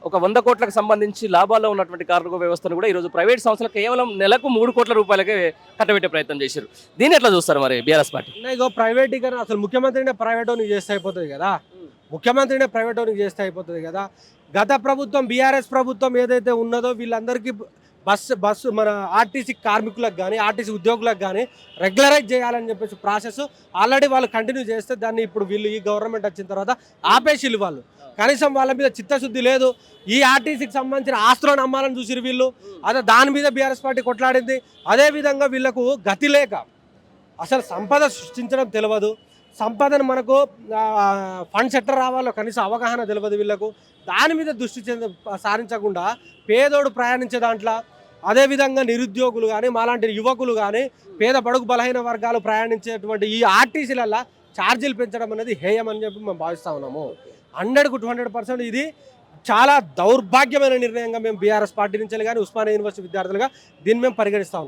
ఒక 100 కోట్లకు సంబంధించి లాభాల్లో ఉన్నటువంటి కార్గో వ్యవస్థను కూడా ఈరోజు ప్రైవేట్ సంస్థలు కేవలం నెలకు 3 కోట్ల రూపాయలకే కట్టబెట్టే ప్రయత్నం చేశారు. దీన్ని ఎట్లా చూస్తారు మరి బీఆర్ఎస్ పార్టీ? ఇగో ప్రైవేటీకరణ అసలు ముఖ్యమంత్రినే ప్రైవేట్ ఓనికి చేస్తే అయిపోతుంది కదా. ముఖ్యమంత్రినే ప్రైవేట్ ఓనికి చేస్తే అయిపోతుంది కదా. గత ప్రభుత్వం బీఆర్ఎస్ ప్రభుత్వం ఏదైతే ఉన్నదో వీళ్ళందరికీ బస్సు మన ఆర్టీసీ కార్మికులకు కానీ ఆర్టీసీ ఉద్యోగులకు కానీ రెగ్యులరైజ్ చేయాలని చెప్పేసి ప్రాసెస్ ఆల్రెడీ వాళ్ళు కంటిన్యూ చేస్తే దాన్ని ఇప్పుడు వీళ్ళు ఈ గవర్నమెంట్ వచ్చిన తర్వాత ఆపేసిల్లు వాళ్ళు. కనీసం వాళ్ళ మీద చిత్తశుద్ధి లేదు. ఈ ఆర్టీసీకి సంబంధించిన ఆస్తులను అమ్మాలని చూసిరు వీళ్ళు. అదే దాని మీద బీఆర్ఎస్ పార్టీ కొట్లాడింది. అదేవిధంగా వీళ్ళకు గతి లేక అసలు సంపద సృష్టించడం తెలియదు. సంపదను మనకు ఫండ్స్ ఎట్లా రావాలో కనీసం అవగాహన తెలియదు వీళ్ళకు. దాని మీద దృష్టి సారించకుండా పేదోడు ప్రయాణించే దాంట్లో, అదేవిధంగా నిరుద్యోగులు కానీ మాలాంటి యువకులు కానీ పేద బడుగు బలహీన వర్గాలు ప్రయాణించేటువంటి ఈ ఆర్టీసీలల్లో ఛార్జీలు పెంచడం అనేది హేయం అని చెప్పి మేము భావిస్తూ ఉన్నాము. 100కు 200% ఇది చాలా దౌర్భాగ్యమైన నిర్ణయంగా మేము బీఆర్ఎస్ పార్టీ నుంచి కానీ ఉస్మానియా యూనివర్సిటీ విద్యార్థులుగా దీన్ని మేము పరిగణిస్తూ ఉన్నాం.